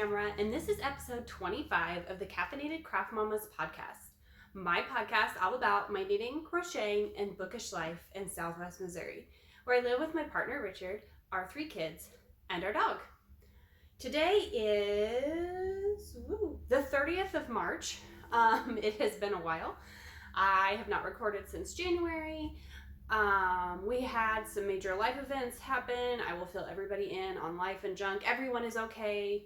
Tamara, and this is episode 25 of the Caffeinated Craft Mamas podcast. My podcast all about my knitting, crocheting, and bookish life in Southwest Missouri, where I live with my partner Richard, our 3 kids, and our dog. Today is the 30th of March. It has been a while. I have not recorded since January. We had some major life events happen. I will fill everybody in on life and junk. Everyone is okay.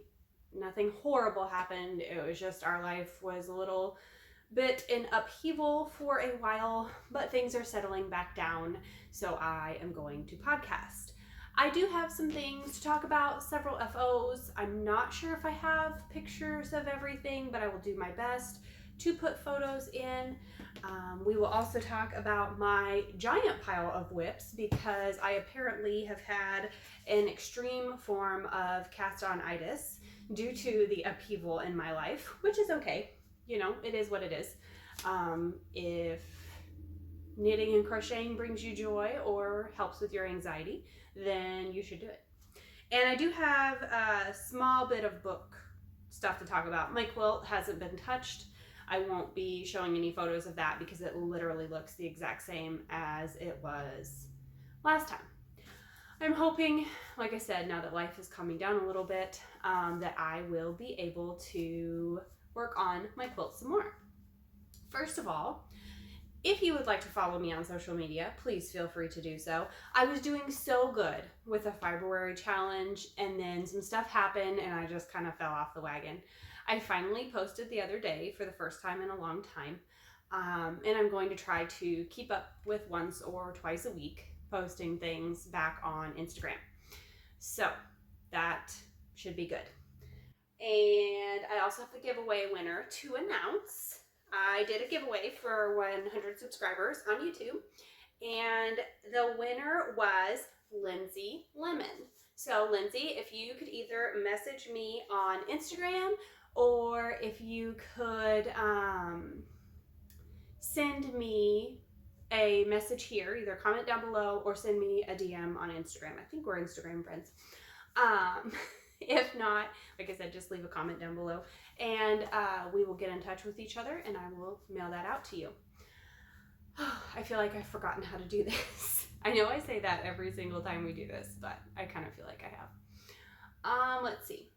Nothing horrible happened. It was just our life was a little bit in upheaval for a while, but things are settling back down, so I am going to podcast. I do have some things to talk about, several FOs. I'm not sure if I have pictures of everything, but I will do my best to put photos in. We will also talk about my giant pile of whips because I apparently have had an extreme form of cast-on-itis due to the upheaval in my life, which is okay. You know, it is what it is. If knitting and crocheting brings you joy or helps with your anxiety, then you should do it. And I do have a small bit of book stuff to talk about. My quilt hasn't been touched. I won't be showing any photos of that because it literally looks the exact same as it was last time. I'm hoping, like I said, now that life is calming down a little bit, that I will be able to work on my quilt some more. First of all, if you would like to follow me on social media, please feel free to do so. I was doing so good with a February challenge, and then some stuff happened and I just kind of fell off the wagon. I finally posted the other day for the first time in a long time, and I'm going to try to keep up with once or twice a week posting things back on Instagram. So that should be good. And I also have the giveaway winner to announce. I did a giveaway for 100 subscribers on YouTube, and the winner was Lindsay Lemon. So Lindsay, if you could either message me on Instagram or if you could send me a message here, either comment down below or send me a DM on Instagram. I think we're Instagram friends. If not, like I said, just leave a comment down below and we will get in touch with each other and I will mail that out to you. I feel like I've forgotten how to do this. I know I say that every single time we do this, but I kind of feel like I have. Let's see.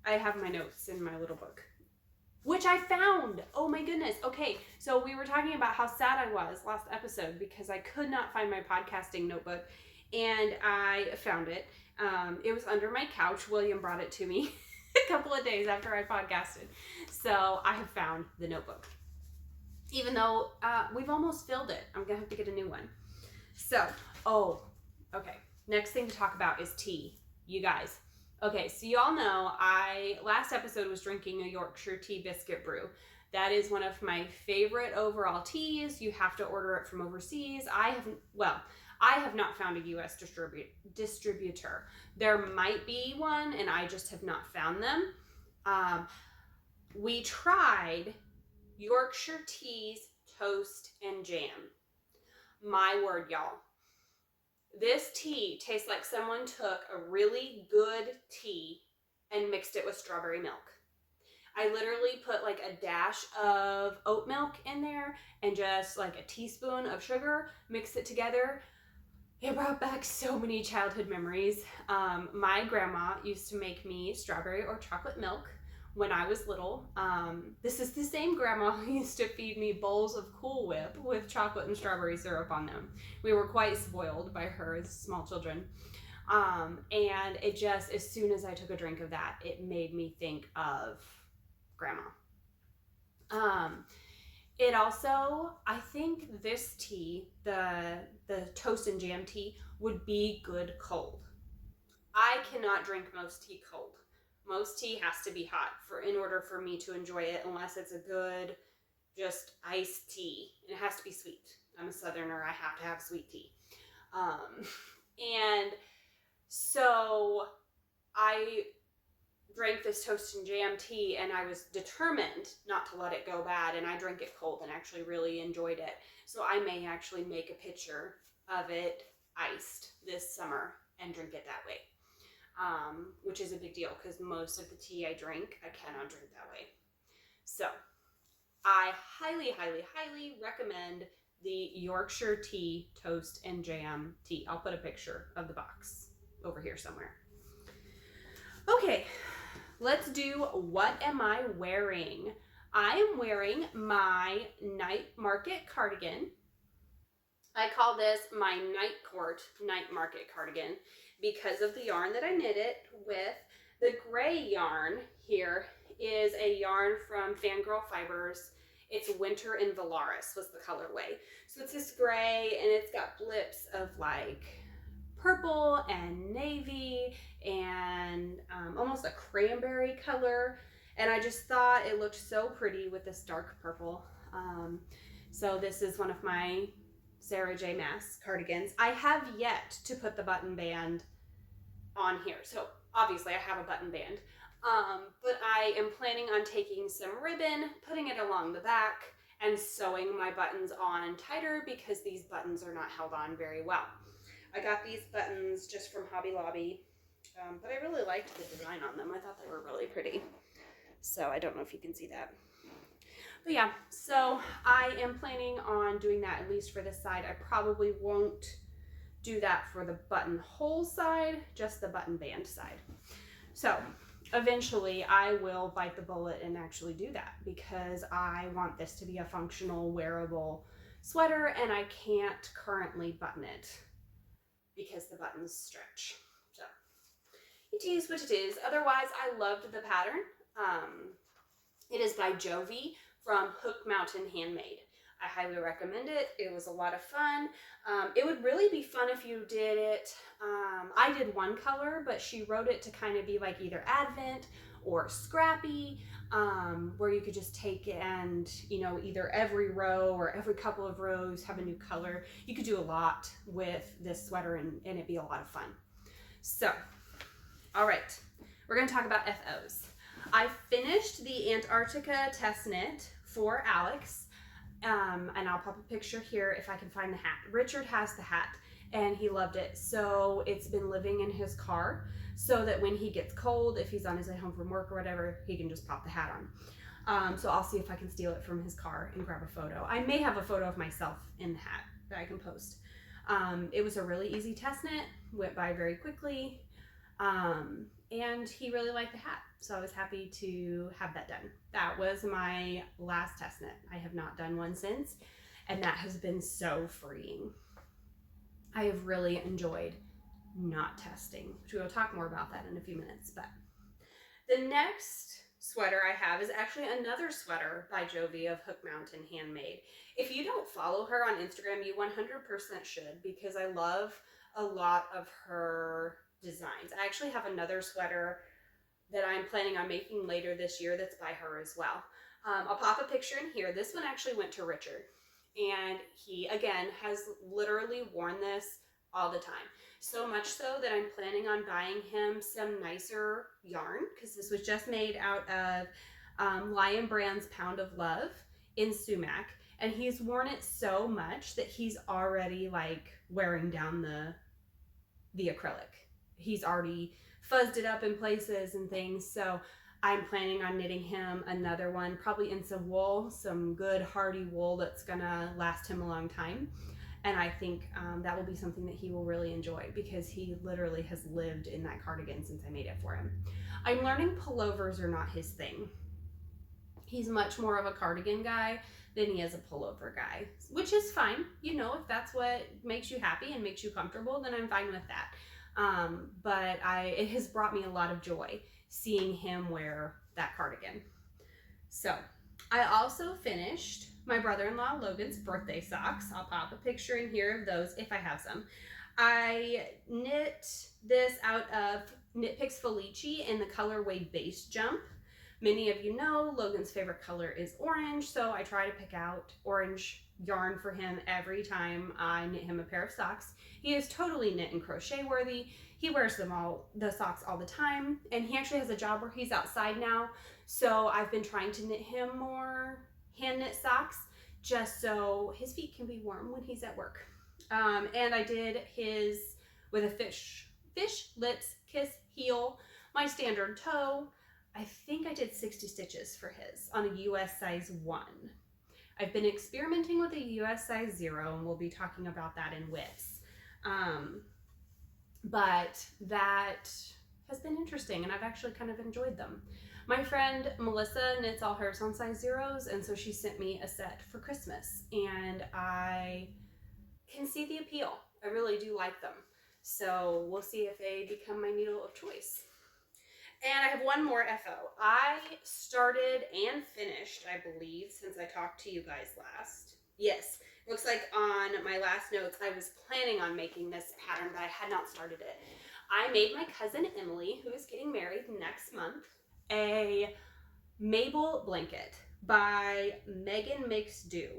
I have my notes in my little book, which I found. Oh my goodness. Okay, so we were talking about how sad I was last episode because I could not find my podcasting notebook, and I found it. It was under my couch. William brought it to me a couple of days after I podcasted. So I have found the notebook. Even though we've almost filled it. I'm going to have to get a new one. So, okay. Next thing to talk about is tea. You guys. Okay, so y'all know last episode was drinking a Yorkshire tea biscuit brew. That is one of my favorite overall teas. You have to order it from overseas. I have not found a U.S. distributor. There might be one, and I just have not found them. We tried Yorkshire Tea's Toast and Jam. My word, y'all. This tea tastes like someone took a really good tea and mixed it with strawberry milk. I literally put like a dash of oat milk in there and just like a teaspoon of sugar, mixed it together. It brought back so many childhood memories. My grandma used to make me strawberry or chocolate milk when I was little. This is the same grandma who used to feed me bowls of Cool Whip with chocolate and strawberry syrup on them. We were quite spoiled by her as small children. And it just, as soon as I took a drink of that, it made me think of grandma. It also, I think this tea, the Toast and Jam tea, would be good cold. I cannot drink most tea cold. Most tea has to be hot in order for me to enjoy it, unless it's a good, just iced tea. It has to be sweet. I'm a Southerner. I have to have sweet tea. And so I drank this Toast and Jam tea, and I was determined not to let it go bad, and I drank it cold and actually really enjoyed it. So I may actually make a picture of it iced this summer and drink it that way. which is a big deal because most of the tea I drink, I cannot drink that way. So I highly, highly, highly recommend the Yorkshire tea toast and jam tea. I'll put a picture of the box over here somewhere. Okay, let's do what am I wearing? I am wearing my night market cardigan. I call this my night court night market cardigan because of the yarn that I knit it with. The gray yarn here is a yarn from Fangirl Fibers. It's Winter in Valaris was the colorway. So it's this gray and it's got blips of like purple and navy and almost a cranberry color. And I just thought it looked so pretty with this dark purple. So this is one of my Sarah J. Maas cardigans. I have yet to put the button band on here. So obviously I have a button band, but I am planning on taking some ribbon, putting it along the back, and sewing my buttons on tighter because these buttons are not held on very well. I got these buttons just from Hobby Lobby, but I really liked the design on them. I thought they were really pretty. So I don't know if you can see that. But yeah, so I am planning on doing that at least for this side. I probably won't do that for the buttonhole side, just the button band side. So eventually I will bite the bullet and actually do that because I want this to be a functional, wearable sweater and I can't currently button it because the buttons stretch. So it is what it is. Otherwise, I loved the pattern. It is by Jovi from Hook Mountain Handmade. I highly recommend it. It was a lot of fun. It would really be fun if you did it. I did one color, but she wrote it to kind of be like either Advent or Scrappy, where you could just take and, you know, either every row or every couple of rows have a new color. You could do a lot with this sweater and it'd be a lot of fun. So, all right, we're gonna talk about FOs. I finished the Antarctica test knit for Alex, and I'll pop a picture here if I can find the hat. Richard has the hat and he loved it, so it's been living in his car so that when he gets cold, if he's on his way home from work or whatever, he can just pop the hat on. So I'll see if I can steal it from his car and grab a photo. I may have a photo of myself in the hat that I can post. It was a really easy test knit, went by very quickly, and he really liked the hat, so I was happy to have that done. That was my last test knit. I have not done one since, and that has been so freeing. I have really enjoyed not testing, which we'll talk more about that in a few minutes. But the next sweater I have is actually another sweater by Jovi of Hook Mountain Handmade. If you don't follow her on Instagram, you 100% should, because I love a lot of her designs. I actually have another sweater that I'm planning on making later this year that's by her as well. I'll pop a picture in here. This one actually went to Richard, and he again has literally worn this all the time, so much so that I'm planning on buying him some nicer yarn because this was just made out of Lion Brand's Pound of Love in sumac, and he's worn it so much that he's already like wearing down the acrylic. He's already fuzzed it up in places and things, so I'm planning on knitting him another one, probably in some wool, some good hardy wool that's gonna last him a long time. And I think that will be something that he will really enjoy because he literally has lived in that cardigan since I made it for him. I'm learning pullovers are not his thing. He's much more of a cardigan guy than he is a pullover guy, which is fine. You know, if that's what makes you happy and makes you comfortable, then I'm fine with that. But it has brought me a lot of joy seeing him wear that cardigan. So I also finished my brother-in-law Logan's birthday socks. I'll pop a picture in here of those if I have some. I knit this out of Knit Picks Felici in the colorway Base Jump. Many of you know Logan's favorite color is orange, so I try to pick out orange yarn for him every time I knit him a pair of socks. He is totally knit and crochet worthy. He wears the socks all the time, and he actually has a job where he's outside now, so I've been trying to knit him more hand knit socks just so his feet can be warm when he's at work. And I did his with a fish lips kiss heel, my standard toe. I think I did 60 stitches for his on a US size 1. I've been experimenting with a US size 0, and we'll be talking about that in widths. But that has been interesting, and I've actually kind of enjoyed them. My friend Melissa knits all hers on size 0s, and so she sent me a set for Christmas, and I can see the appeal. I really do like them. So we'll see if they become my needle of choice. And I have one more FO. I started and finished, I believe, since I talked to you guys last. Yes, looks like on my last notes, I was planning on making this pattern, but I had not started it. I made my cousin Emily, who is getting married next month, a Mabel blanket by Megan Makes Do.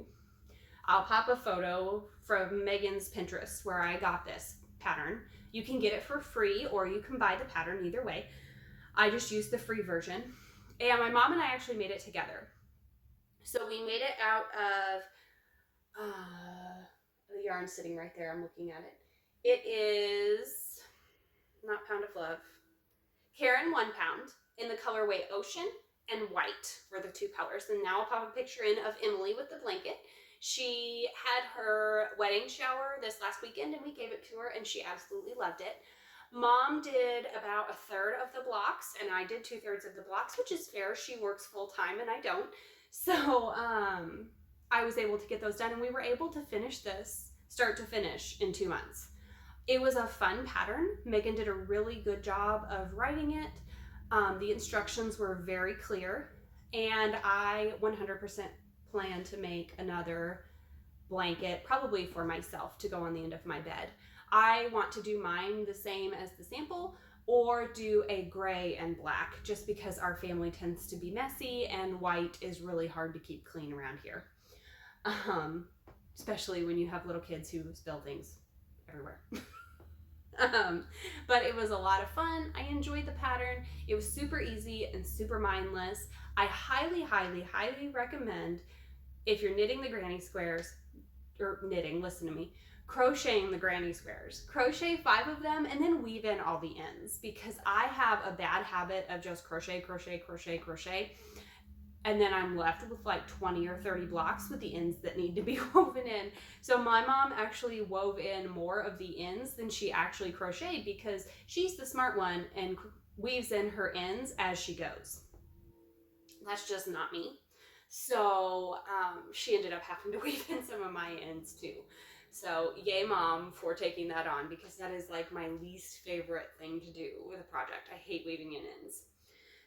I'll pop a photo from Megan's Pinterest where I got this pattern. You can get it for free, or you can buy the pattern, either way. I just used the free version. And my mom and I actually made it together. So we made it out of, the yarn sitting right there, I'm looking at it. It is, not Pound of Love, Karen 1 pound in the colorway Ocean and White were the 2 colors. And now I'll pop a picture in of Emily with the blanket. She had her wedding shower this last weekend, and we gave it to her, and she absolutely loved it. Mom did about 1/3 of the blocks, and I did 2/3 of the blocks, which is fair. She works full time and I don't. So I was able to get those done, and we were able to finish this start to finish in 2 months. It was a fun pattern. Megan did a really good job of writing it. The instructions were very clear, and I 100% plan to make another blanket, probably for myself, to go on the end of my bed. I want to do mine the same as the sample, or do a gray and black, just because our family tends to be messy and white is really hard to keep clean around here. Especially when you have little kids who spill things everywhere. But it was a lot of fun. I enjoyed the pattern. It was super easy and super mindless. I highly, highly, highly recommend, if you're knitting the granny squares, or knitting, listen to me, crocheting the granny squares. Crochet 5 of them and then weave in all the ends, because I have a bad habit of just crochet, crochet, crochet, crochet, and then I'm left with like 20 or 30 blocks with the ends that need to be woven in. So my mom actually wove in more of the ends than she actually crocheted, because she's the smart one and weaves in her ends as she goes. That's just not me. So she ended up having to weave in some of my ends too. So yay mom for taking that on, because that is like my least favorite thing to do with a project. I hate weaving in ends.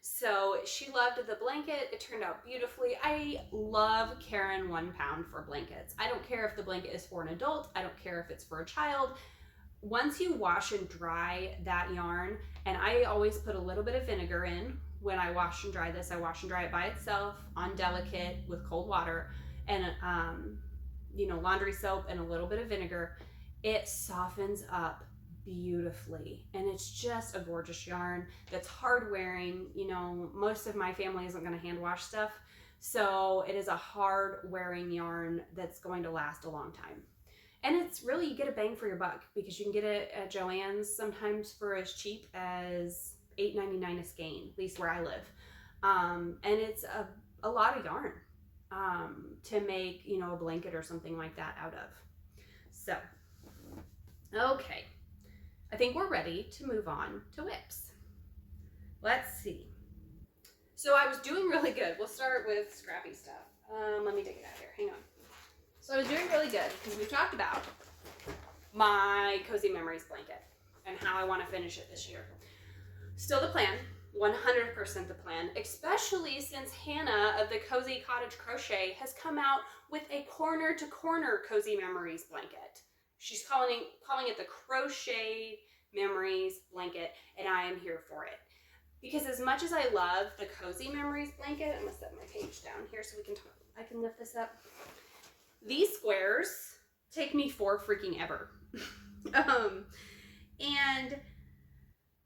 So she loved the blanket. It turned out beautifully. I love Karen 1 pound for blankets. I don't care if the blanket is for an adult. I don't care if it's for a child. Once you wash and dry that yarn, and I always put a little bit of vinegar in when I wash and dry this. I wash and dry it by itself on delicate with cold water and laundry soap and a little bit of vinegar. It softens up beautifully, and it's just a gorgeous yarn that's hard wearing. Most of my family isn't going to hand wash stuff, so it is a hard wearing yarn that's going to last a long time. And it's really, you get a bang for your buck, because you can get it at Joann's sometimes for as cheap as $8.99 a skein, at least where I live. And it's a lot of yarn to make, a blanket or something like that out of. So, okay. I think we're ready to move on to whips. Let's see. So I was doing really good. We'll start with scrappy stuff. Let me take it out here. Hang on. So I was doing really good because we talked about my Cozy Memories blanket and how I want to finish it this year. Still the plan, 100% the plan, especially since Hannah of the Cozy Cottage Crochet has come out with a corner to corner Cozy Memories blanket. She's calling it the Crochet Memories blanket, and I am here for it. Because as much as I love the Cozy Memories blanket, I'm gonna set my page down here so we can talk. I can lift this up. These squares take me for freaking ever. And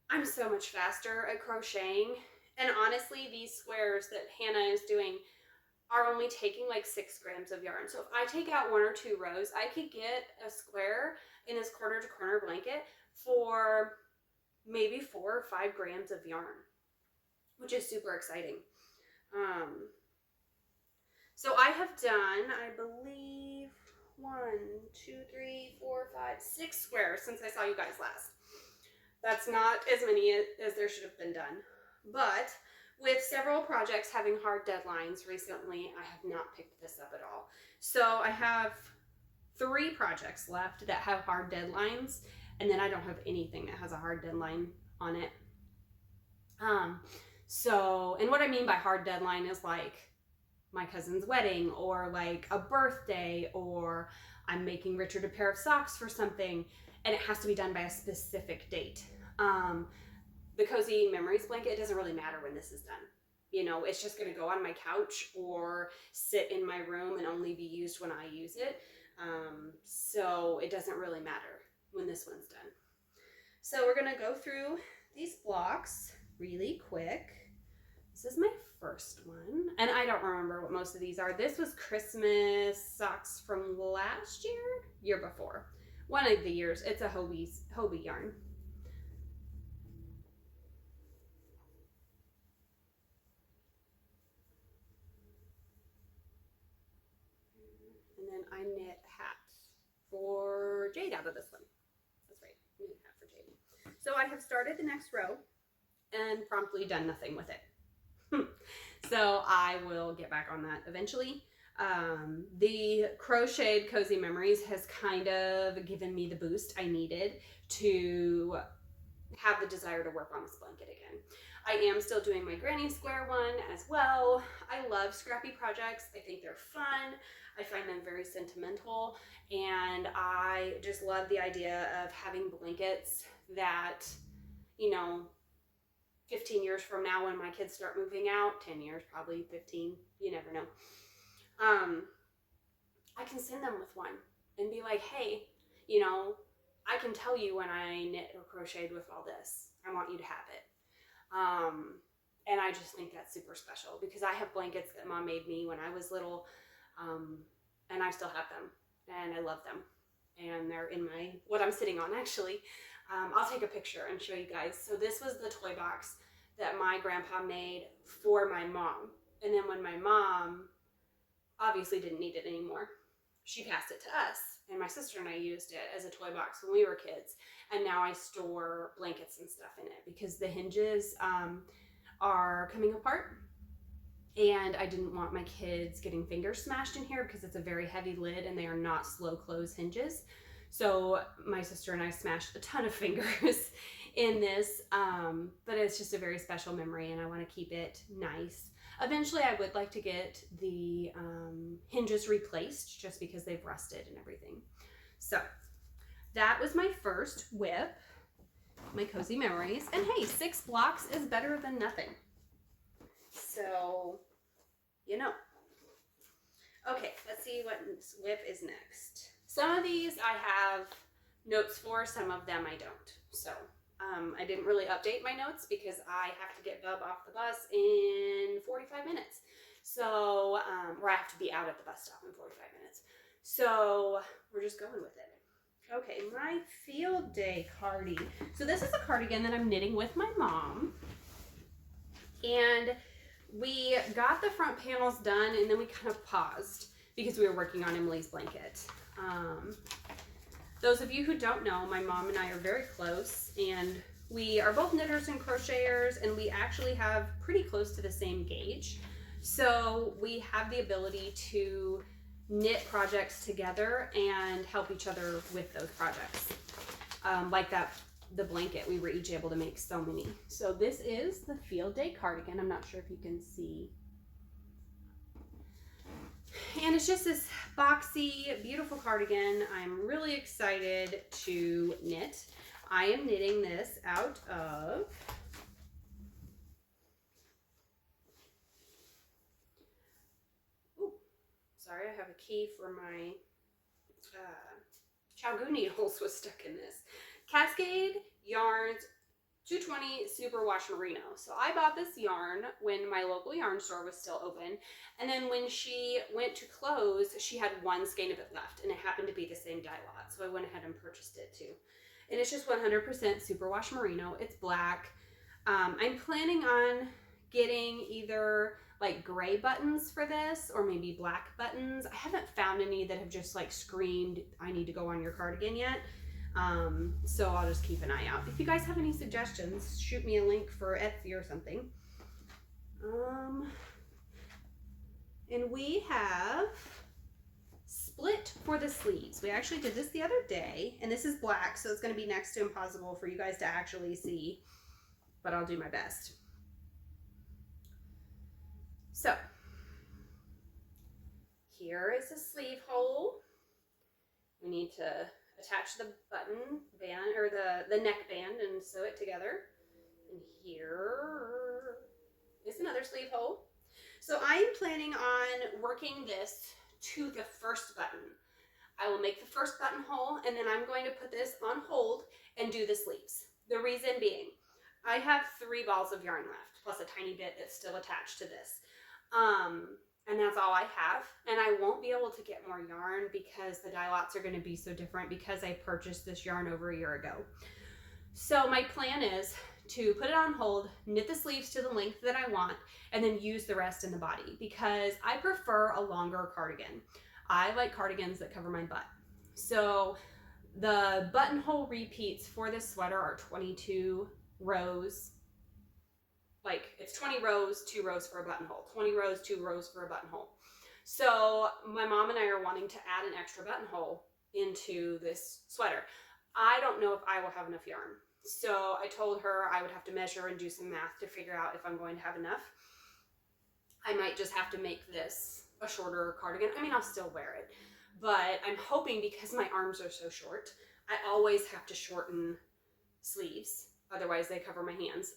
I'm so much faster at crocheting. And honestly, these squares that Hannah is doing are only taking like 6 grams of yarn. So if I take out 1 or 2 rows, I could get a square in this corner to corner blanket for maybe 4 or 5 grams of yarn, which is super exciting. So I have done, I believe, 1, 2, 3, 4, 5, 6 squares since I saw you guys last. That's not as many as there should have been done. But with several projects having hard deadlines recently, I have not picked this up at all. So I have 3 projects left that have hard deadlines, and then I don't have anything that has a hard deadline on it. And what I mean by hard deadline is like my cousin's wedding, or like a birthday, or I'm making Richard a pair of socks for something, and it has to be done by a specific date. The Cozy Memories blanket, it doesn't really matter when this is done. You know, it's just going to go on my couch or sit in my room and only be used when I use it. So it doesn't really matter when this one's done. So we're going to go through these blocks really quick. This is my first one, and I don't remember what most of these are. This was Christmas socks from last year before. One of the years. It's a Hobie yarn. And then I knit hats for Jade out of this one. That's right, knit hat for Jade. So I have started the next row and promptly done nothing with it. So I will get back on that eventually. The crocheted Cozy Memories has kind of given me the boost I needed to have the desire to work on this blanket again. I am still doing my granny square one as well. I love scrappy projects. I think they're fun. I find them very sentimental, and I just love the idea of having blankets that, you know, 15 years from now when my kids start moving out, 10 years, probably 15, you never know. I can send them with one and be like, hey, you know, I can tell you when I knit or crocheted with all this. I want you to have it. And I just think that's super special because I have blankets that Mom made me when I was little, and I still have them, and I love them. And they're in what I'm sitting on actually. I'll take a picture and show you guys. So this was the toy box that my grandpa made for my mom. And then when my mom obviously didn't need it anymore, she passed it to us. And my sister and I used it as a toy box when we were kids. And now I store blankets and stuff in it because the hinges are coming apart. And I didn't want my kids getting fingers smashed in here because it's a very heavy lid and they are not slow close hinges. So my sister and I smashed a ton of fingers in this, but it's just a very special memory and I want to keep it nice. Eventually I would like to get the hinges replaced just because they've rusted and everything. So that was my first whip, my Cozy Memories. And hey, 6 blocks is better than nothing. So, you know. Okay, let's see what whip is next. Some of these I have notes for, some of them I don't. So I didn't really update my notes because I have to get Bub off the bus in 45 minutes. So, or I have to be out at the bus stop in 45 minutes. So we're just going with it. Okay, my field day cardi. So this is a cardigan that I'm knitting with my mom. And we got the front panels done and then we kind of paused because we were working on Emily's blanket. Those of you who don't know, my mom and I are very close and we are both knitters and crocheters and we actually have pretty close to the same gauge. So we have the ability to knit projects together and help each other with those projects. Like the blanket, we were each able to make so many. So this is the field day cardigan. I'm not sure if you can see. And it's just this boxy, beautiful cardigan. I'm really excited to knit. I am knitting this out of sorry, I have a key for my Chowgoo needles was stuck in this. Cascade Yarns 220 Super Wash Merino. So I bought this yarn when my local yarn store was still open. And then when she went to close, she had one skein of it left and it happened to be the same dye lot. So I went ahead and purchased it too. And it's just 100% superwash merino. It's black. I'm planning on getting either like gray buttons for this or maybe black buttons. I haven't found any that have just like screamed, I need to go on your cardigan yet. So I'll just keep an eye out. If you guys have any suggestions, shoot me a link for Etsy or something. And we have split for the sleeves. We actually did this the other day, and this is black, so it's going to be next to impossible for you guys to actually see, but I'll do my best. So here is the sleeve hole. We need to attach the button band or the neck band and sew it together. And here is another sleeve hole. So I'm planning on working this to the first button. I will make the first buttonhole, and then I'm going to put this on hold and do the sleeves. The reason being, I have 3 balls of yarn left, plus a tiny bit that's still attached to this. And that's all I have. And I won't be able to get more yarn because the dye lots are going to be so different because I purchased this yarn over a year ago. So my plan is to put it on hold, knit the sleeves to the length that I want, and then use the rest in the body because I prefer a longer cardigan. I like cardigans that cover my butt. So the buttonhole repeats for this sweater are 22 rows. Like it's 20 rows, 2 rows for a buttonhole, 20 rows, 2 rows for a buttonhole. So my mom and I are wanting to add an extra buttonhole into this sweater. I don't know if I will have enough yarn. So I told her I would have to measure and do some math to figure out if I'm going to have enough. I might just have to make this a shorter cardigan. I mean, I'll still wear it, but I'm hoping because my arms are so short, I always have to shorten sleeves. Otherwise they cover my hands,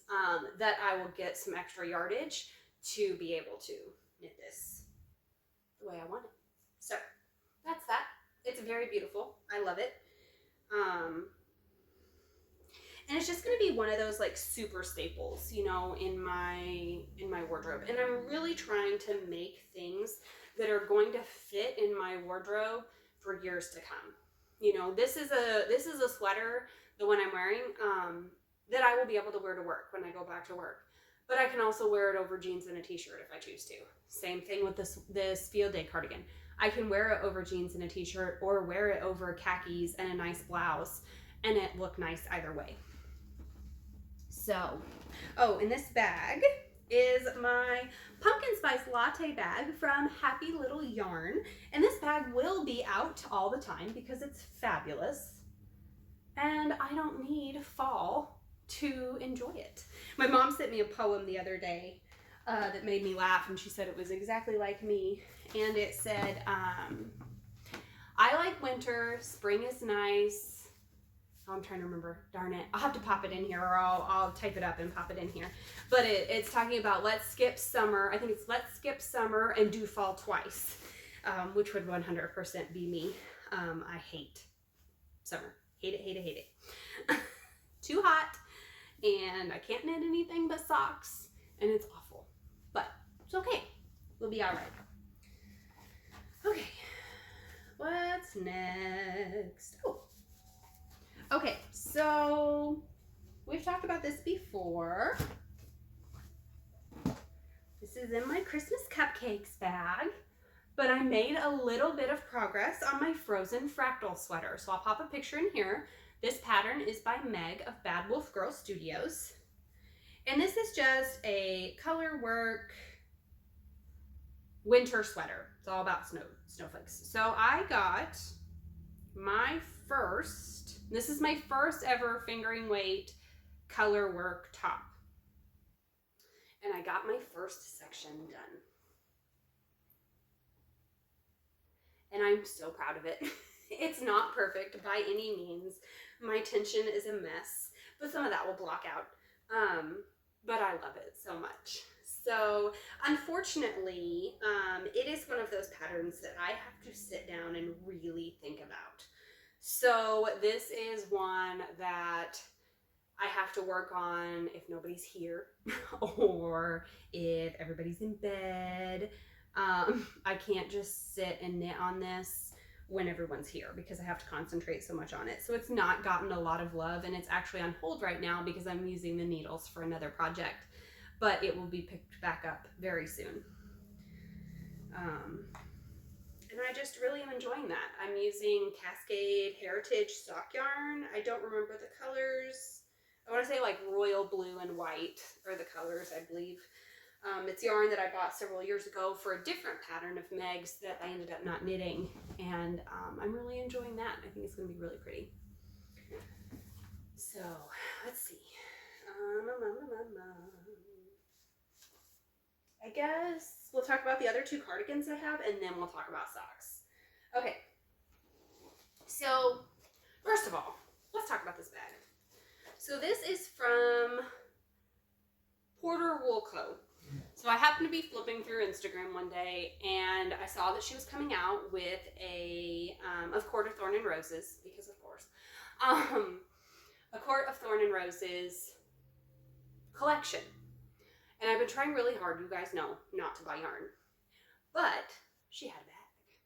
that I will get some extra yardage to be able to knit this the way I want it. So that's that. It's very beautiful. I love it. And it's just going to be one of those like super staples, you know, in my wardrobe. And I'm really trying to make things that are going to fit in my wardrobe for years to come. You know, this is a sweater, the one I'm wearing, that I will be able to wear to work when I go back to work. But I can also wear it over jeans and a t-shirt if I choose to. Same thing with this field day cardigan. I can wear it over jeans and a t-shirt or wear it over khakis and a nice blouse and it look nice either way. So, oh, and this bag is my pumpkin spice latte bag from Happy Little Yarn. And this bag will be out all the time because it's fabulous. And I don't need fall to enjoy it. My mom sent me a poem the other day that made me laugh, and she said it was exactly like me. And it said, I like winter, spring is nice. Oh, I'm trying to remember, darn it. I'll have to pop it in here, or I'll type it up and pop it in here. But it's talking about let's skip summer. I think it's let's skip summer and do fall twice, which would 100% be me. I hate summer. Hate it, hate it, hate it. Too hot, and I can't knit anything but socks, and it's awful. But it's okay. We'll be all right. Okay, what's next? Oh, okay, so we've talked about this before. This is in my Christmas cupcakes bag, but I made a little bit of progress on my frozen fractal sweater. So I'll pop a picture in here. This pattern is by Meg of Bad Wolf Girl Studios. And this is just a color work winter sweater. It's all about snowflakes. So I got my this is my first ever fingering weight color work top. And I got my first section done. And I'm so proud of it. It's not perfect by any means. My tension is a mess, but some of that will block out. But I love it so much. So unfortunately, it is one of those patterns that I have to sit down and really think about. So this is one that I have to work on if nobody's here or if everybody's in bed. I can't just sit and knit on this when everyone's here because I have to concentrate so much on it. So it's not gotten a lot of love, and it's actually on hold right now because I'm using the needles for another project, but it will be picked back up very soon. And I just really am enjoying that. I'm using Cascade Heritage stock yarn. I don't remember the colors. I want to say like royal blue and white are the colors, I believe. It's yarn that I bought several years ago for a different pattern of Meg's that I ended up not knitting. And I'm really enjoying that. I think it's going to be really pretty. So, let's see. I guess we'll talk about the other two cardigans I have, and then we'll talk about socks. Okay. So, first of all, let's talk about this bag. So this is from Porter Wool Co. So I happened to be flipping through Instagram one day, and I saw that she was coming out with a Court of Thorn and Roses, because of course, a Court of Thorn and Roses collection. And I've been trying really hard, you guys know, not to buy yarn. But she had a bag.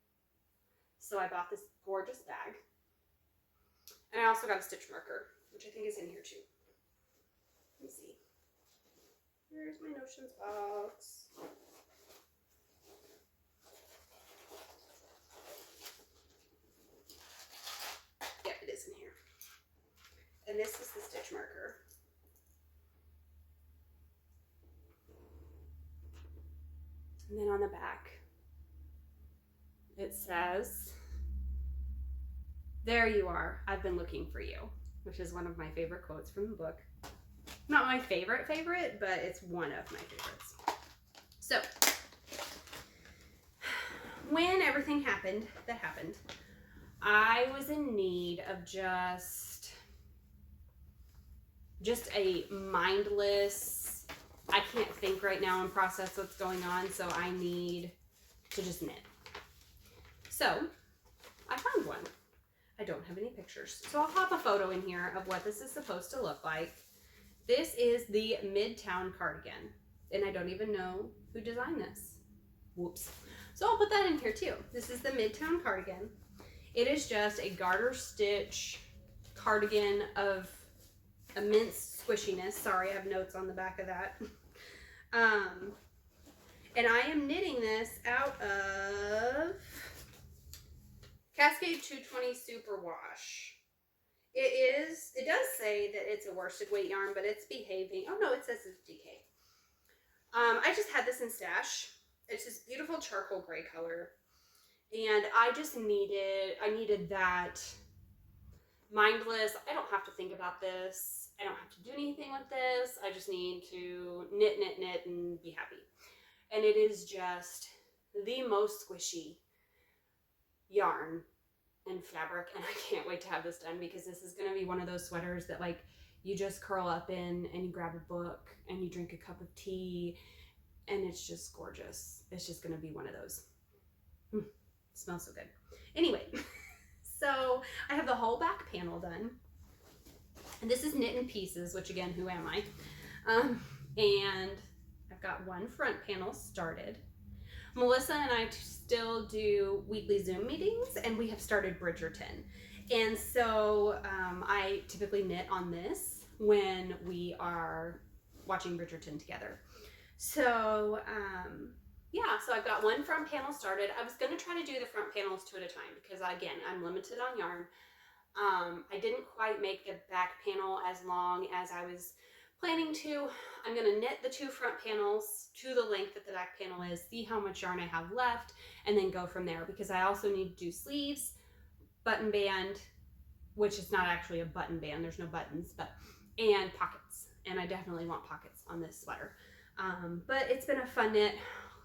So I bought this gorgeous bag. And I also got a stitch marker, which I think is in here too. Let me see. Here's my notions box. Yeah, it is in here. And this is the stitch marker. And then on the back, it says, "There you are, I've been looking for you," which is one of my favorite quotes from the book. Not my favorite, but it's one of my favorites. So, when everything happened, I was in need of just a mindless, I can't think right now and process what's going on, so I need to just knit. So, I found one. I don't have any pictures, so I'll pop a photo in here of what this is supposed to look like. This is the Midtown cardigan, and I don't even know who designed this. Whoops. So I'll put that in here too. This is the Midtown cardigan. It is just a garter stitch cardigan of immense squishiness. Sorry, I have notes on the back of that. And I am knitting this out of Cascade 220 Superwash. It does say that it's a worsted weight yarn, but it's behaving. Oh no, it says it's DK. I just had this in stash. It's this beautiful charcoal gray color. And I needed that mindless, I don't have to think about this. I don't have to do anything with this. I just need to knit, and be happy. And it is just the most squishy yarn and fabric, and I can't wait to have this done because this is going to be one of those sweaters that like you just curl up in and you grab a book and you drink a cup of tea, and it's just gorgeous. It's just going to be one of those. Smells so good. Anyway, so I have the whole back panel done, and this is knit in pieces, which again, who am I? And I've got one front panel started. Melissa and I still do weekly Zoom meetings, and we have started Bridgerton. And so I typically knit on this when we are watching Bridgerton together. So yeah, so I've got one front panel started. I was going to try to do the front panels 2 at a time because, again, I'm limited on yarn. I didn't quite make the back panel as long as I was planning to. I'm going to knit the 2 front panels to the length that the back panel is, see how much yarn I have left, and then go from there because I also need to do sleeves, button band, which is not actually a button band, there's no buttons, and pockets. And I definitely want pockets on this sweater. But it's been a fun knit.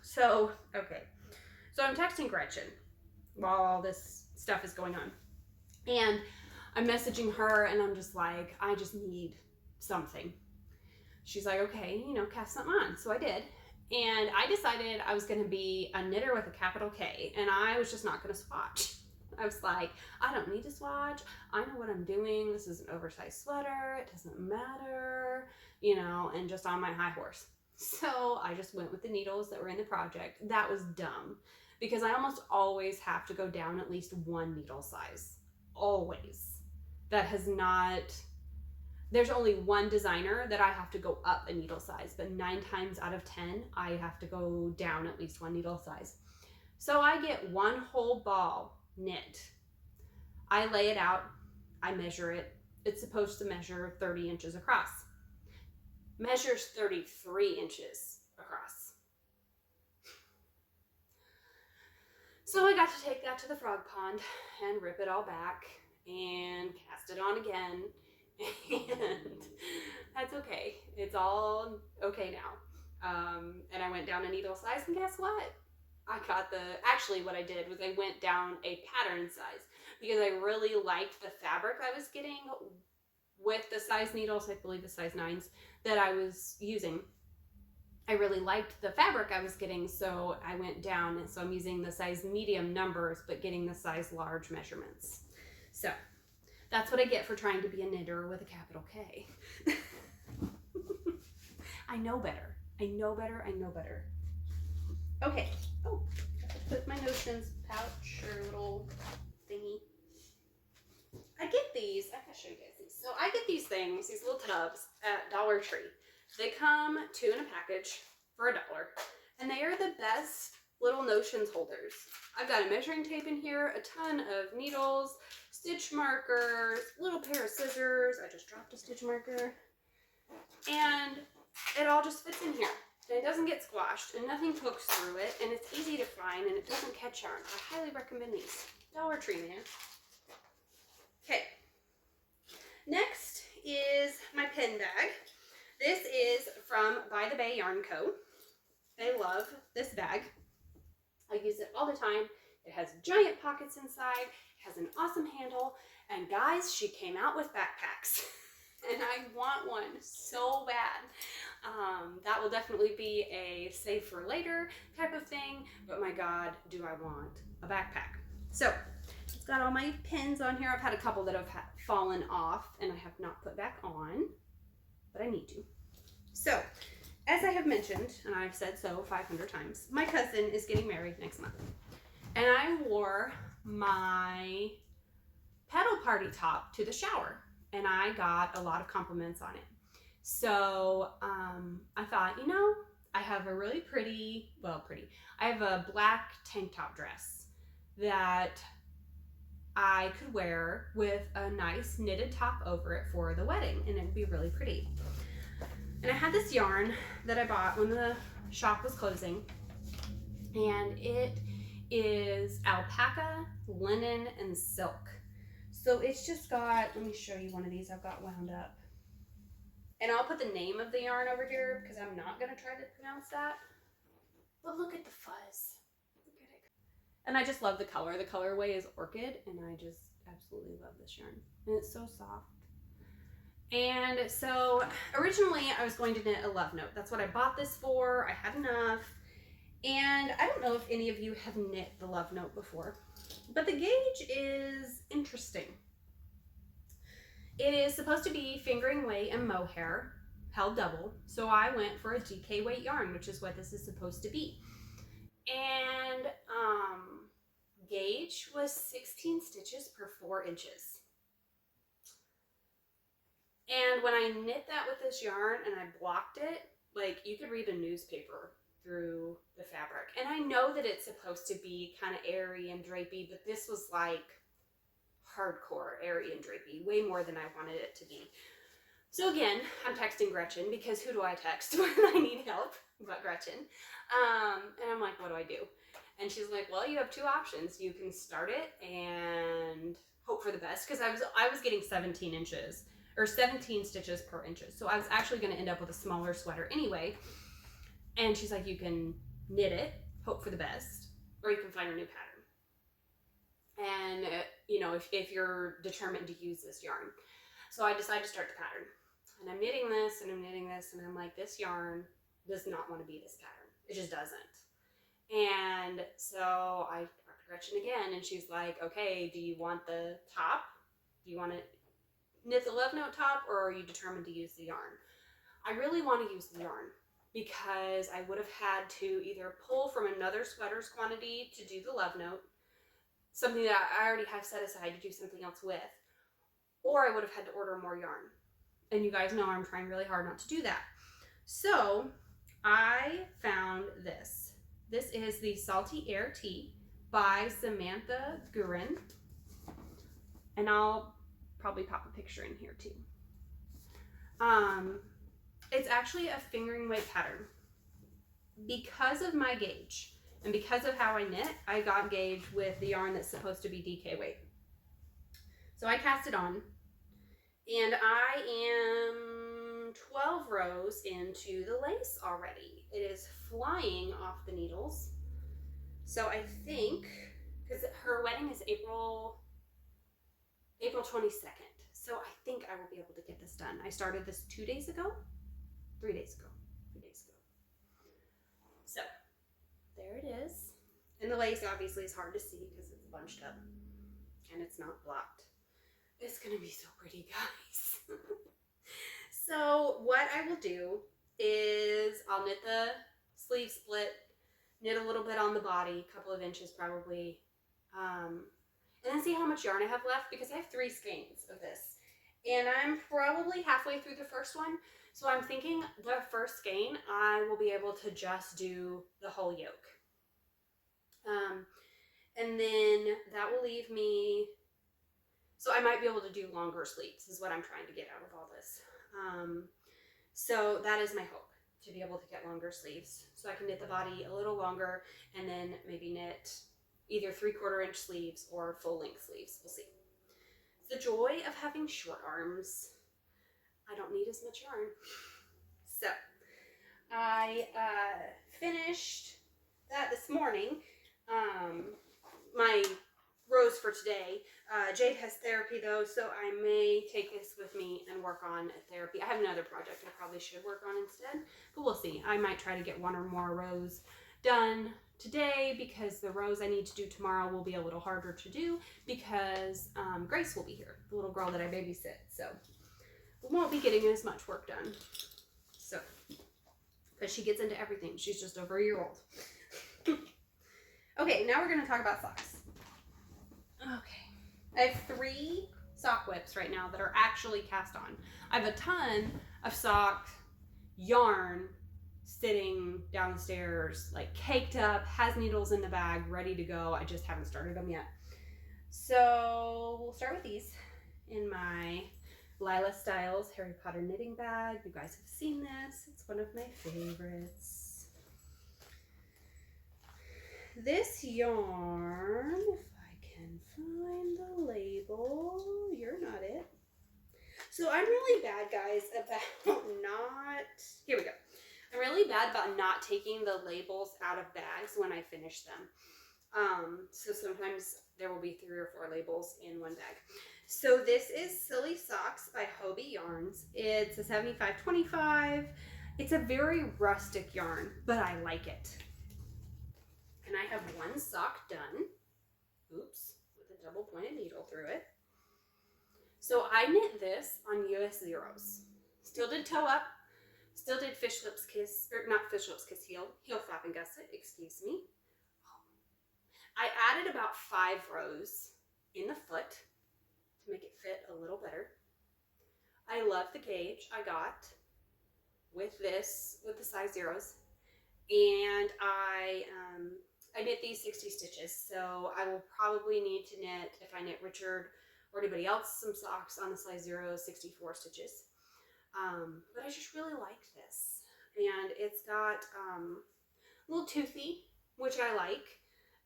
So, okay. So I'm texting Gretchen while all this stuff is going on. And I'm messaging her, and I'm just like, I just need something. She's like, okay, cast something on. So I did. And I decided I was going to be a knitter with a capital K, and I was just not going to swatch. I was like, I don't need to swatch. I know what I'm doing. This is an oversized sweater. It doesn't matter, and just on my high horse. So I just went with the needles that were in the project. That was dumb because I almost always have to go down at least one needle size. Always. That has not, there's only one designer that I have to go up a needle size, but 9 times out of 10, I have to go down at least one needle size. So I get one whole ball knit. I lay it out, I measure it. It's supposed to measure 30 inches across. Measures 33 inches across. So I got to take that to the frog pond and rip it all back and cast it on again. And that's okay. It's all okay now. And I went down a needle size, and guess what? Actually what I did was I went down a pattern size because I really liked the fabric I was getting with the size needles, I believe the size 9s that I was using. I really liked the fabric I was getting, so I went down, and so I'm using the size medium numbers, but getting the size large measurements. So that's what I get for trying to be a knitter with a capital K. I know better. I know better. I know better. Okay. Oh, I have to put my notions pouch or little thingy. I get these. I can show you guys these. So I get these things, these little tubs at Dollar Tree. They come 2 in a package for $1, and they are the best little notions holders. I've got a measuring tape in here, a ton of needles, stitch markers, little pair of scissors. I just dropped a stitch marker, and it all just fits in here. And it doesn't get squashed, and nothing pokes through it, and it's easy to find, and it doesn't catch yarn. I highly recommend these. Dollar Tree, man. Okay. Next is my pen bag. This is from By the Bay Yarn Co. I love this bag. I use it all the time. It has giant pockets inside. It has an awesome handle. And guys, she came out with backpacks. And I want one so bad. That will definitely be a save for later type of thing. But my God, do I want a backpack. So it's got all my pins on here. I've had a couple that have fallen off and I have not put back on, but I need to. So, as I have mentioned, and I've said so 500 times, my cousin is getting married next month. And I wore my pedal party top to the shower, and I got a lot of compliments on it. So I thought, you know, I have a really pretty, I have a black tank top dress that I could wear with a nice knitted top over it for the wedding, and it would be really pretty. And I had this yarn that I bought when the shop was closing, and it is alpaca, linen, and silk. So it's just got, let me show you one of these I've got wound up. And I'll put the name of the yarn over here because I'm not going to try to pronounce that. But look at the fuzz. Look at it. And I just love the color. The colorway is orchid, and I just absolutely love this yarn. And it's so soft. And so originally I was going to knit a love note. That's what I bought this for. I had enough. And I don't know if any of you have knit the love note before, but the gauge is interesting. It is supposed to be fingering weight and mohair, held double. So I went for a DK weight yarn, which is what this is supposed to be. And gauge was 16 stitches per 4 inches. And when I knit that with this yarn and I blocked it, like you could read a newspaper through the fabric. And I know that it's supposed to be kind of airy and drapey, but this was like hardcore airy and drapey, way more than I wanted it to be. So again, I'm texting Gretchen because who do I text when I need help but Gretchen? And I'm like, what do I do? And she's like, well, you have 2 options. You can start it and hope for the best, because I was getting 17 inches or 17 stitches per inches. So I was actually going to end up with a smaller sweater anyway. And she's like, you can knit it, hope for the best, or you can find a new pattern. And, you know, if you're determined to use this yarn. So I decided to start the pattern. And I'm knitting this, and I'm knitting this, and I'm like, this yarn does not want to be this pattern. It just doesn't. And so I talked to Gretchen again, and she's like, okay, do you want the top? Do you want to knit the love note top, or are you determined to use the yarn? I really want to use the yarn. because I would have had to either pull from another sweater's quantity to do the love note, something that I already have set aside to do something else with, or I would have had to order more yarn. And you guys know I'm trying really hard not to do that. So I found this. This is the Salty Air Tea by Samantha Gurin. And I'll probably pop a picture in here too. It's actually a fingering weight pattern. Because of my gauge and because of how I knit, I got gauged with the yarn that's supposed to be DK weight. So I cast it on, and I am 12 rows into the lace already. It is flying off the needles. So I think, because her wedding is April 22nd. So I think I will be able to get this done. I started this 3 days ago. So there it is. And the lace obviously is hard to see because it's bunched up and it's not blocked. It's gonna be so pretty, guys. So what I will do is I'll knit the sleeve split, knit a little bit on the body, a couple of inches probably, and then see how much yarn I have left, because I have 3 skeins of this. And I'm probably halfway through the first one. So I'm thinking the first skein, I will be able to just do the whole yoke. And then that will leave me, so I might be able to do longer sleeves is what I'm trying to get out of all this. So that is my hope, to be able to get longer sleeves. So I can knit the body a little longer and then maybe knit either 3/4 inch sleeves or full length sleeves. We'll see. The joy of having short arms. I don't need as much yarn. So I finished that this morning. My rows for today. Jade has therapy though, so I may take this with me and work on therapy. I have another project I probably should work on instead, but we'll see. I might try to get 1 or more rows done today, because the rows I need to do tomorrow will be a little harder to do because Grace will be here, the little girl that I babysit. So we won't be getting as much work done. So, because she gets into everything. She's just over a year old. Okay, now we're going to talk about socks. Okay. I have 3 sock whips right now that are actually cast on. I have a ton of sock yarn sitting downstairs, like caked up, has needles in the bag, ready to go. I just haven't started them yet. So we'll start with these in my Lila Styles Harry Potter knitting bag. You guys have seen this. It's one of my favorites. This yarn, if I can find the label, you're not it. So I'm really bad, guys, about here we go. I'm really bad about not taking the labels out of bags when I finish them. So sometimes there will be 3 or 4 labels in one bag. So this is Silly Socks by Hobie Yarns. It's a 75/25. It's a very rustic yarn, but I like it. And I have 1 sock done. Oops, with a double pointed needle through it. So I knit this on US zeros. Still did toe up. Still did fish lips kiss, or not fish lips kiss heel flap and gusset, excuse me. I added about 5 rows in the foot to make it fit a little better. I love the gauge I got with this, with the size zeros. And I knit these 60 stitches, so I will probably need to knit, if I knit Richard or anybody else, some socks on the size 0, 64 stitches. But I just really like this. And it's got a little toothy, which I like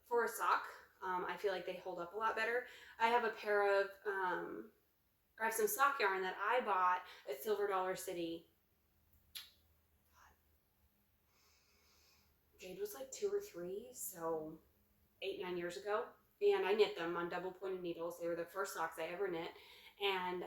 for a sock. I feel like they hold up a lot better. I have a pair of, I have some sock yarn that I bought at Silver Dollar City. Jade was like 2 or 3, so 8, 9 years ago. And I knit them on double pointed needles. They were the first socks I ever knit. And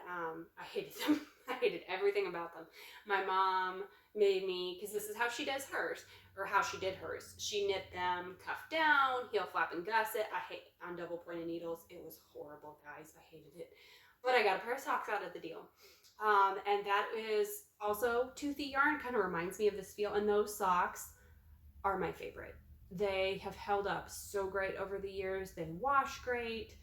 I hated them. I hated everything about them. My mom made me, because this is how she does hers, or how she did hers. She knit them cuff down, heel flap and gusset. I hate on double pointed needles. It was horrible, guys. I hated it. But I got a pair of socks out of the deal. And that is also toothy yarn, kind of reminds me of this feel. And those socks are my favorite. They have held up so great over the years. They wash great,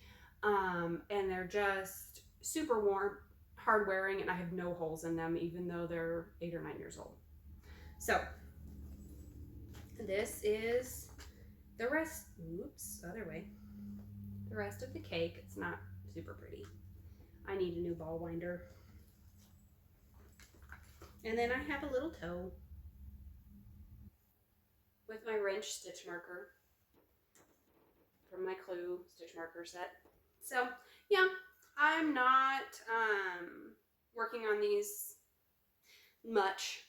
and they're just super warm, hard wearing, and I have no holes in them, even though they're 8 or 9 years old. So this is the rest. Oops, other way. The rest of the cake. It's not super pretty. I need a new ball winder. And then I have a little toe with my wrench stitch marker from my Clue stitch marker set. So yeah, I'm not working on these much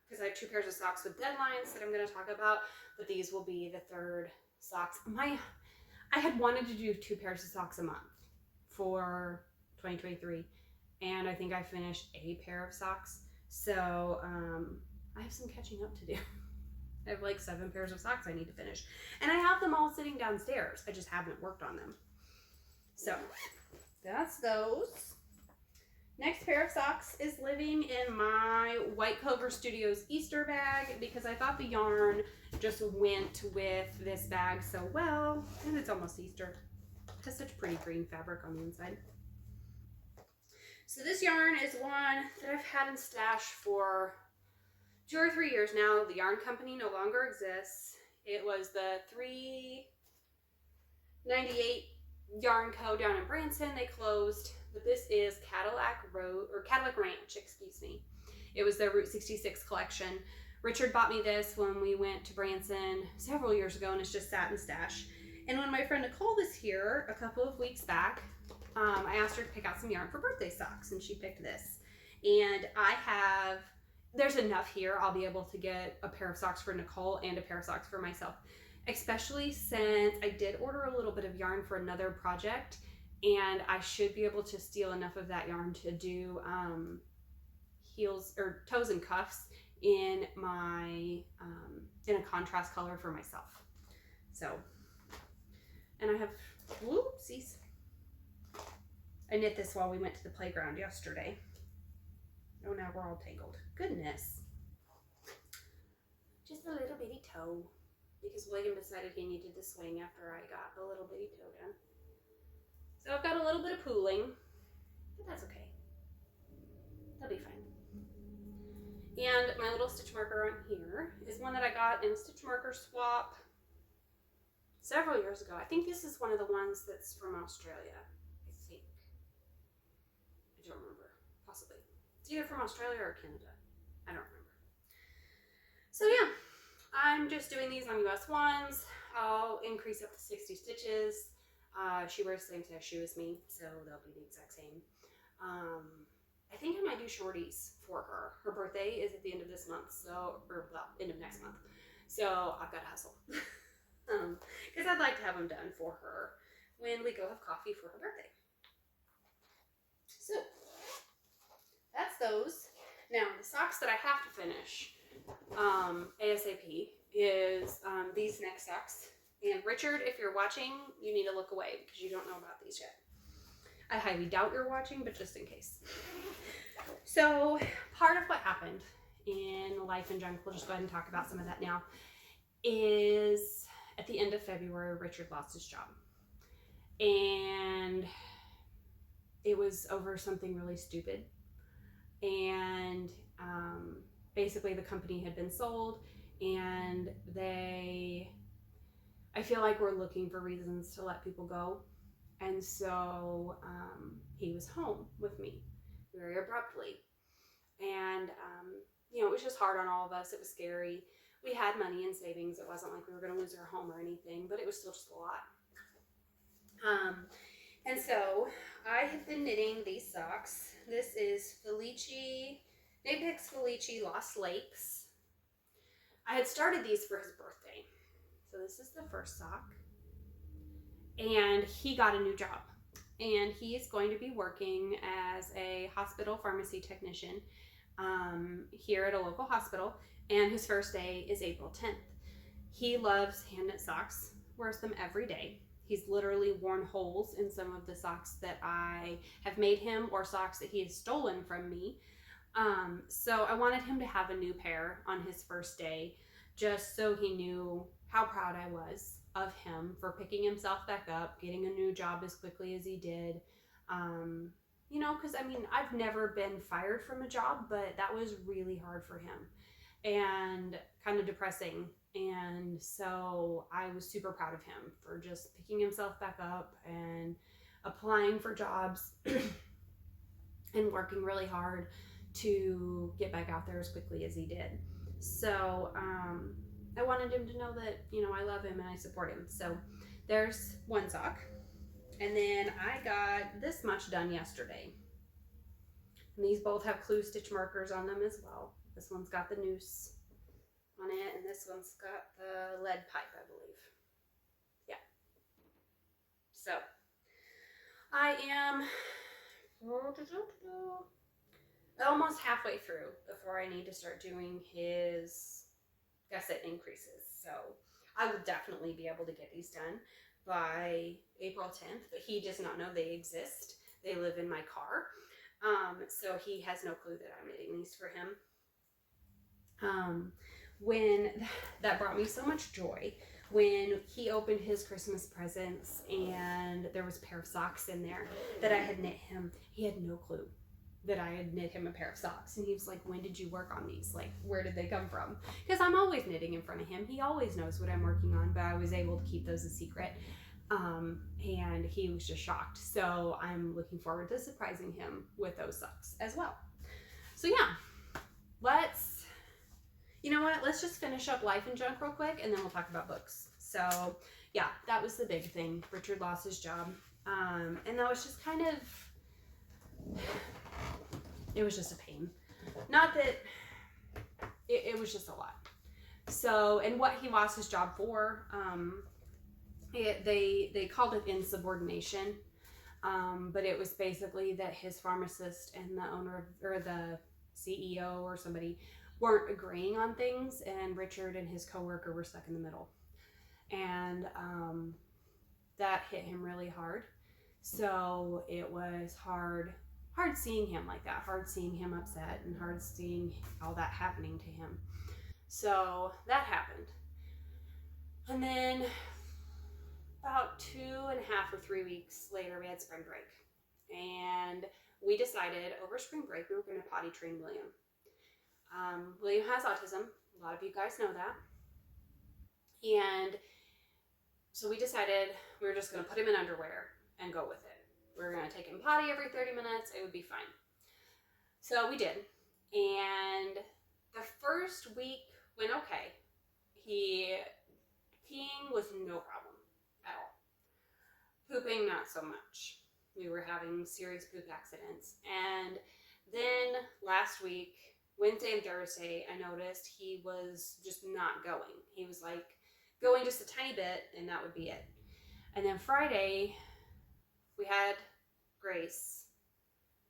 because I have 2 pairs of socks with deadlines that I'm going to talk about, but these will be the 3rd socks. I had wanted to do 2 pairs of socks a month for 2023, and I think I finished a pair of socks. So I have some catching up to do. I have like 7 pairs of socks I need to finish, and I have them all sitting downstairs. I just haven't worked on them. So that's those. Next pair of socks is living in my White Clover Studios Easter bag because I thought the yarn just went with this bag so well, and it's almost Easter. It has such pretty green fabric on the inside. So this yarn is one that I've had in stash for 2 or 3 years now. The yarn company no longer exists. It was the 398 Yarn Co. down in Branson. They closed, but this is Cadillac Ranch, excuse me. It was their Route 66 collection. Richard bought me this when we went to Branson several years ago, and it's just sat in stash. And when my friend Nicole was here a couple of weeks back, I asked her to pick out some yarn for birthday socks, and she picked this. And there's enough here. I'll be able to get a pair of socks for Nicole and a pair of socks for myself, especially since I did order a little bit of yarn for another project, and I should be able to steal enough of that yarn to do heels or toes and cuffs in in a contrast color for myself. So, and I have, whoopsies. I knit this while we went to the playground yesterday. Oh, now we're all tangled. Goodness. Just a little bitty toe, because William decided he needed to swing after I got the little bitty toe done. So I've got a little bit of pooling, but that's okay. That'll be fine. And my little stitch marker on here is one that I got in a stitch marker swap several years ago. I think this is one of the ones that's from Australia, I think. I don't remember, possibly. It's either from Australia or Canada. I don't remember. So yeah, I'm just doing these on US ones. I'll increase up to 60 stitches. She wears the same size shoe as me, so they'll be the exact same. I think I might do shorties for her. Her birthday is at the end of this month, end of next month. So I've got to hustle. Because I'd like to have them done for her when we go have coffee for her birthday. So that's those. Now the socks that I have to finish ASAP is these next socks. And Richard, if you're watching, you need to look away because you don't know about these yet. I highly doubt you're watching, but just in case. So part of what happened in life in junk, we'll just go ahead and talk about some of that now, is at the end of February, Richard lost his job. And it was over something really stupid. And basically the company had been sold, and I feel like we're looking for reasons to let people go. And so he was home with me very abruptly. And, it was just hard on all of us. It was scary. We had money in savings. It wasn't like we were going to lose our home or anything, but it was still just a lot. And so I have been knitting these socks. This is Knitpicks Felici Lost Lakes. I had started these for his birthday. So this is the first sock. And he got a new job. And he is going to be working as a hospital pharmacy technician here at a local hospital. And his first day is April 10th. He loves hand knit socks, wears them every day. He's literally worn holes in some of the socks that I have made him, or socks that he has stolen from me. So I wanted him to have a new pair on his first day, just so he knew how proud I was of him for picking himself back up, getting a new job as quickly as he did. Because I mean, I've never been fired from a job, but that was really hard for him and kind of depressing. And so I was super proud of him for just picking himself back up and applying for jobs and working really hard to get back out there as quickly as he did. So I wanted him to know that, I love him and I support him. So there's one sock. And then I got this much done yesterday. And these both have clue stitch markers on them as well. This one's got the noose on it, and this one's got the lead pipe, I believe. Yeah. So I am almost halfway through before I need to start doing his gusset increases. So I will definitely be able to get these done by April 10th, but he does not know they exist. They live in my car. So he has no clue that I'm knitting these for him. When that brought me so much joy when he opened his Christmas presents and there was a pair of socks in there that I had knit him. He had no clue that I had knit him a pair of socks, and he was like, when did you work on these? Like, where did they come from? Because I'm always knitting in front of him. He always knows what I'm working on, but I was able to keep those a secret. And he was just shocked. So I'm looking forward to surprising him with those socks as well. So yeah, let's just finish up life and junk real quick, and then we'll talk about books. So yeah, that was the big thing. Richard lost his job. And that was just kind of, it was just a pain. Not that, it was just a lot. So, and what he lost his job for, they called it insubordination, but it was basically that his pharmacist and the owner or the CEO or somebody weren't agreeing on things, and Richard and his coworker were stuck in the middle, and that hit him really hard. So it was hard seeing him like that, hard seeing him upset, and hard seeing all that happening to him. So that happened, and then about 2.5 or 3 weeks later, we had spring break, and we decided over spring break we were going to potty train William. William has autism. A lot of you guys know that. And so we decided we were just going to put him in underwear and go with it. We were going to take him potty every 30 minutes. It would be fine. So we did. And the first week went okay. Peeing was no problem at all. Pooping, not so much. We were having serious poop accidents. And then last week, Wednesday and Thursday, I noticed he was just not going. He was like going just a tiny bit, and that would be it. And then Friday, we had Grace,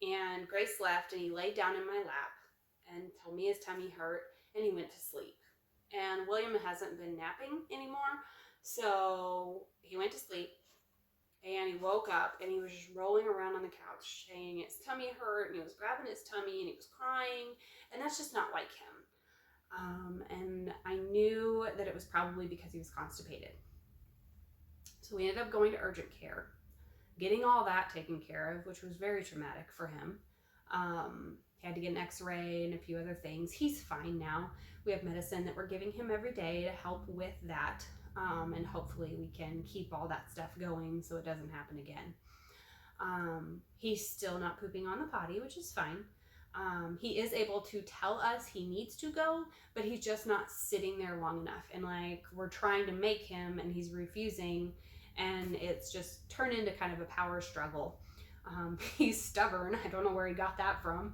and Grace left, and he laid down in my lap and told me his tummy hurt, and he went to sleep. And William hasn't been napping anymore, so he went to sleep, and he woke up, and he was just rolling around on the couch saying his tummy hurt, and he was grabbing his tummy, and he was crying, and that's just not like him. And I knew that it was probably because he was constipated. So we ended up going to urgent care, getting all that taken care of, which was very traumatic for him. He had to get an x-ray and a few other things. He's fine now. We have medicine that we're giving him every day to help with that. And hopefully we can keep all that stuff going so it doesn't happen again. He's still not pooping on the potty, which is fine. He is able to tell us he needs to go, but he's just not sitting there long enough. And like, we're trying to make him, and he's refusing, and it's just turned into kind of a power struggle. He's stubborn. I don't know where he got that from.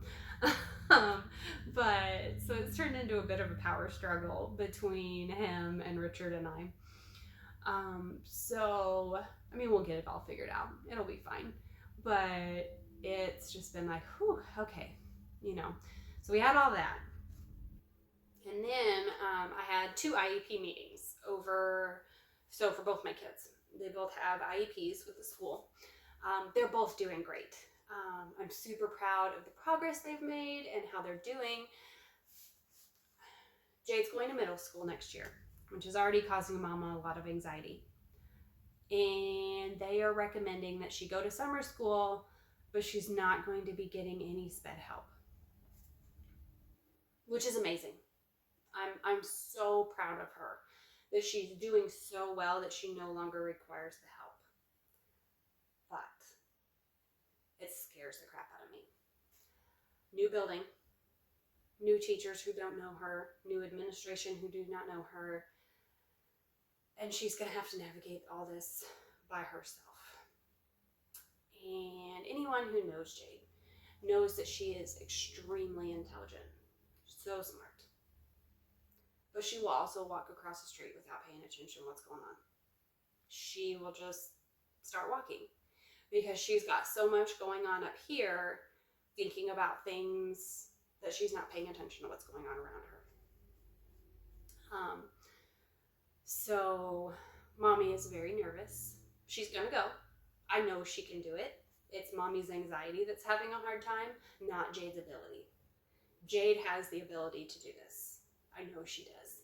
But so it's turned into a bit of a power struggle between him and Richard and I. So, I mean, we'll get it all figured out. It'll be fine. But it's just been like, whew, okay, So we had all that. And then I had 2 IEP meetings over So for both my kids, they both have IEPs with the school. They're both doing great. I'm super proud of the progress they've made and how they're doing. Jade's going to middle school next year, which is already causing Mama a lot of anxiety. And they are recommending that she go to summer school, but she's not going to be getting any sped help, which is amazing. I'm so proud of her that she's doing so well that she no longer requires the help. But it scares the crap out of me. New building, new teachers who don't know her, new administration who do not know her, and she's going to have to navigate all this by herself. And anyone who knows Jade knows that she is extremely intelligent, so smart. But she will also walk across the street without paying attention to what's going on. She will just start walking because she's got so much going on up here, thinking about things that she's not paying attention to what's going on around her. So Mommy is very nervous. She's gonna go. I know she can do it. It's Mommy's anxiety that's having a hard time, not Jade's ability. Jade has the ability to do this. I know she does.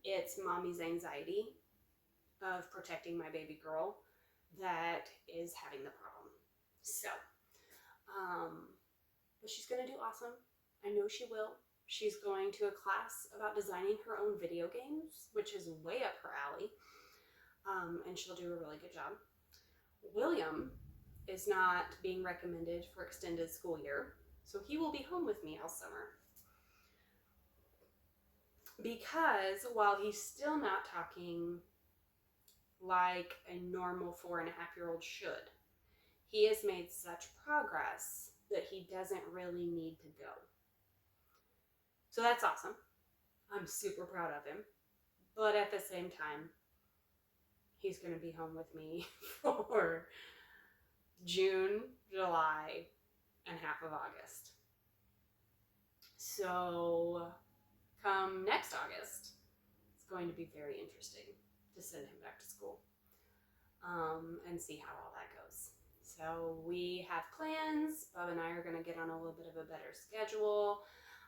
It's Mommy's anxiety of protecting my baby girl that is having the problem. So, but she's going to do awesome. I know she will. She's going to a class about designing her own video games, which is way up her alley, and she'll do a really good job. William is not being recommended for extended school year, so he will be home with me all summer. Because while he's still not talking like a normal 4.5-year-old should, he has made such progress that he doesn't really need to go. So that's awesome. I'm super proud of him. But at the same time, he's going to be home with me for June, July, and half of August. So come next August, it's going to be very interesting to send him back to school and see how all that goes. So we have plans. Bob and I are going to get on a little bit of a better schedule.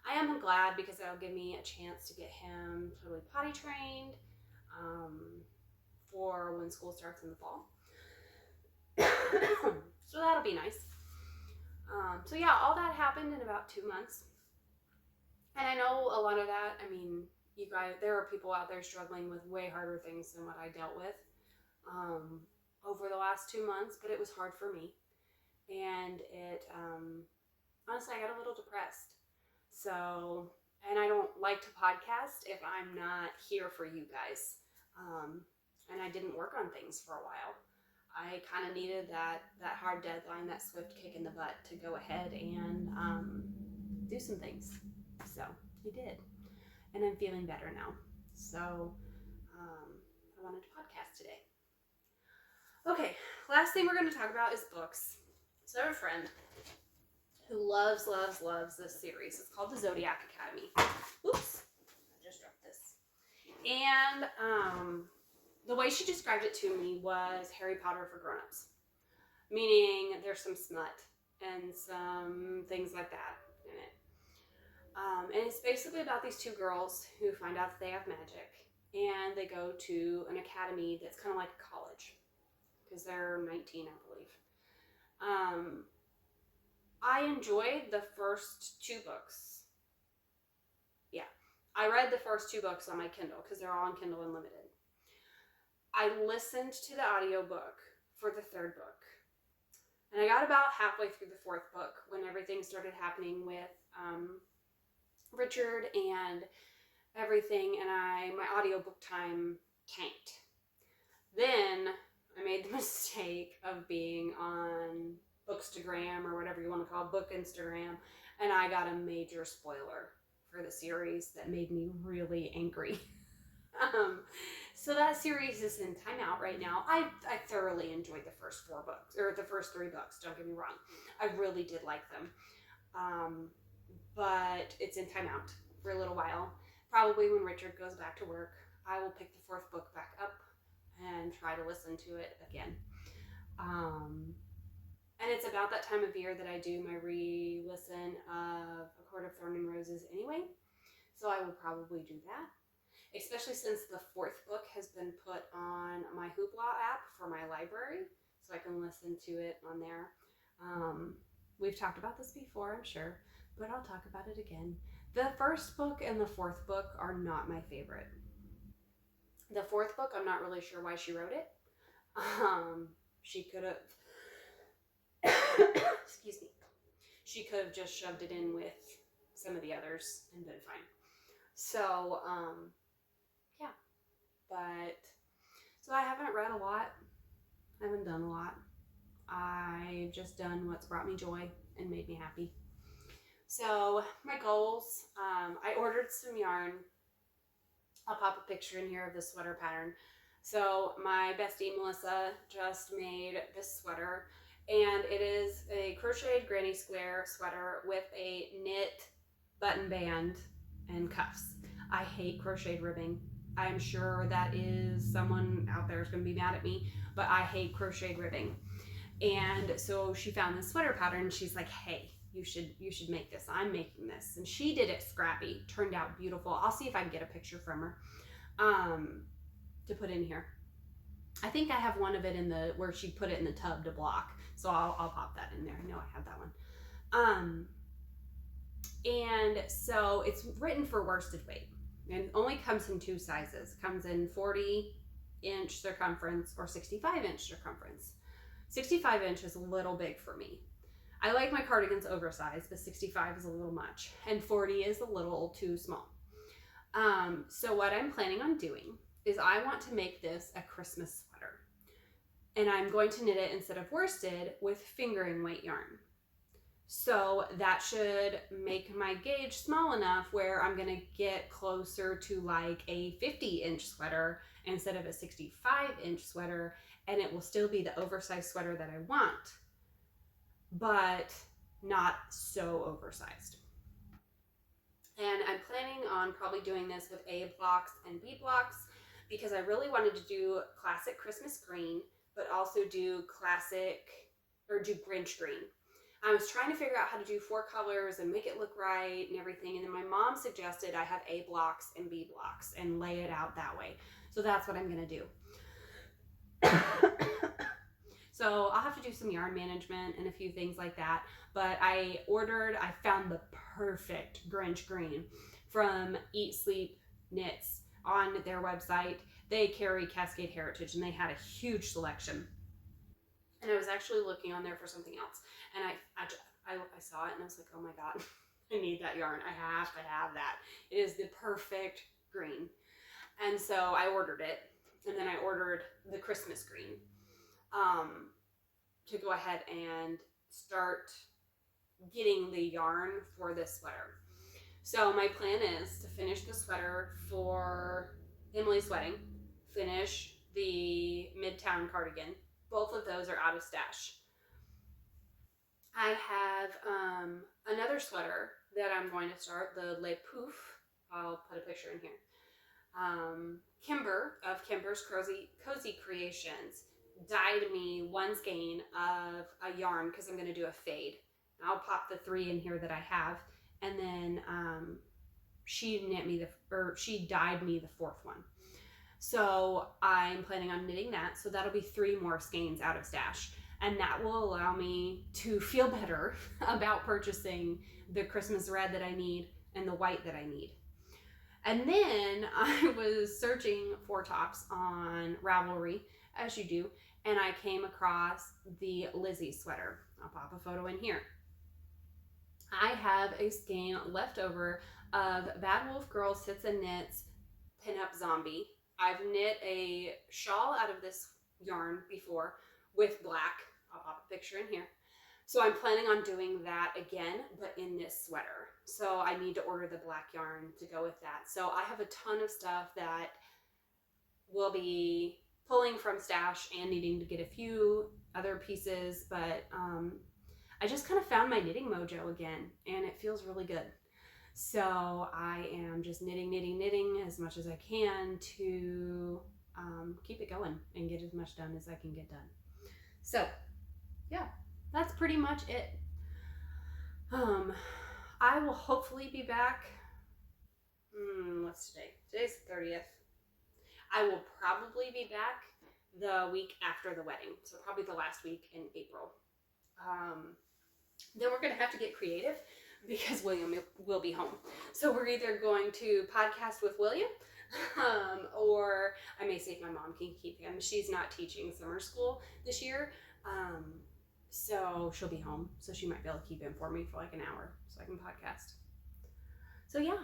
I am glad because that'll give me a chance to get him totally potty trained for when school starts in the fall. So that'll be nice. So yeah, all that happened in about 2 months. And I know a lot of that, I mean, you guys, there are people out there struggling with way harder things than what I dealt with over the last 2 months, but it was hard for me. And it, honestly, I got a little depressed. So, and I don't like to podcast if I'm not here for you guys. And I didn't work on things for a while. I kind of needed that hard deadline, that swift kick in the butt to go ahead and do some things. So I did. And I'm feeling better now. So I wanted to podcast today. Okay, last thing we're going to talk about is books. So I have a friend who loves this series. It's called the Zodiac Academy. Oops, I just dropped this. And the way she described it to me was Harry Potter for grown-ups. Meaning there's some smut and some things like that in it. And it's basically about these two girls who find out that they have magic. And they go to an academy that's kind of like a college. Because they're 19, I believe. I enjoyed the first 2 books. Yeah. I read the first 2 books on my Kindle because they're all on Kindle Unlimited. I listened to the audiobook for the 3rd book. And I got about halfway through the 4th book when everything started happening with Richard and everything, and my audiobook time tanked. Then I made the mistake of being on Bookstagram or whatever you want to call it, Book Instagram, and I got a major spoiler for the series that made me really angry. So that series is in timeout right now. I thoroughly enjoyed the first 4 books, or the first 3 books, don't get me wrong. I really did like them. But it's in timeout for a little while. Probably when Richard goes back to work, I will pick the 4th book back up and try to listen to it again. And it's about that time of year that I do my re-listen of A Court of Thorn and Roses anyway. So I will probably do that, especially since the fourth book has been put on my Hoopla app for my library, so I can listen to it on there. We've talked about this before, I'm sure, but I'll talk about it again. The first book and the fourth book are not my favorite. The fourth book, I'm not really sure why she wrote it. She could have, excuse me, she could have just shoved it in with some of the others and been fine. So, yeah, but, so I haven't read a lot. I haven't done a lot. I've just done what's brought me joy and made me happy. So my goals, I ordered some yarn. I'll pop a picture in here of the sweater pattern. So my bestie Melissa just made this sweater, and it is a crocheted granny square sweater with a knit button band and cuffs. I hate crocheted ribbing. I'm sure that is someone out there is going to be mad at me, but I hate crocheted ribbing. And so she found this sweater pattern and she's like, hey, you should make this. I'm making this. And she did it scrappy. Turned out beautiful. I'll see if I can get a picture from her to put in here. I think I have one of it in the, where she put it in the tub to block. So I'll pop that in there. I know I have that one. And so it's written for worsted weight and only comes in two sizes. Comes in 40-inch circumference or 65-inch circumference. 65 inch is a little big for me. I like my cardigans oversized, but 65 is a little much, and 40 is a little too small. So what I'm planning on doing is I want to make this a Christmas sweater, and I'm going to knit it instead of worsted with fingering weight yarn. So that should make my gauge small enough where I'm going to get closer to like a 50-inch sweater instead of a 65-inch sweater, and it will still be the oversized sweater that I want, but not so oversized. And I'm planning on probably doing this with A blocks and B blocks because I really wanted to do classic Christmas green, but also do Grinch green. I was trying to figure out how to do 4 colors and make it look right and everything. And then my mom suggested I have A blocks and B blocks and lay it out that way. So that's what I'm going to do. So I'll have to do some yarn management and a few things like that. But I found the perfect Grinch green from Eat Sleep Knits on their website. They carry Cascade Heritage and they had a huge selection. And I was actually looking on there for something else. And I saw it and I was like, oh my God, I need that yarn. I have to have that. It is the perfect green. And so I ordered it. And then I ordered the Christmas green to go ahead and start getting the yarn for this sweater. So my plan is to finish the sweater for Emily's wedding, finish the Midtown cardigan. Both of those are out of stash. I have another sweater that I'm going to start, the Le Pouf. I'll put a picture in here. Kimber of Kimber's Cozy Creations dyed me one skein of a yarn because I'm going to do a fade. I'll pop the 3 in here that I have, and then she dyed me the 4th one. So I'm planning on knitting that. So that'll be 3 more skeins out of stash, and that will allow me to feel better about purchasing the Christmas red that I need and the white that I need. And then I was searching for tops on Ravelry, as you do, and I came across the Lizzie sweater. I'll pop a photo in here. I have a skein left over of Bad Wolf Girl Sits and Knits Pinup Zombie. I've knit a shawl out of this yarn before with black. I'll pop a picture in here. So I'm planning on doing that again, but in this sweater. So I need to order the black yarn to go with that. So I have a ton of stuff that will be pulling from stash and needing to get a few other pieces, but I just kind of found my knitting mojo again, and it feels really good. So I am just knitting as much as I can to keep it going and get as much done as I can get done. So yeah, that's pretty much it. I will hopefully be back. What's today? Today's the 30th. I will probably be back the week after the wedding. So probably the last week in April. Then we're going to have to get creative because William will be home. So we're either going to podcast with William, or I may see if my mom can keep him. She's not teaching summer school this year. So she'll be home. So she might be able to keep him for me for like an hour so I can podcast. So yeah,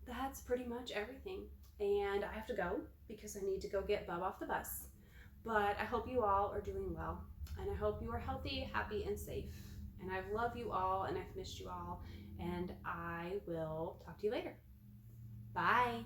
that's pretty much everything. And I have to go because I need to go get Bub off the bus. But I hope you all are doing well. And I hope you are healthy, happy, and safe. And I love you all, and I've missed you all. And I will talk to you later. Bye.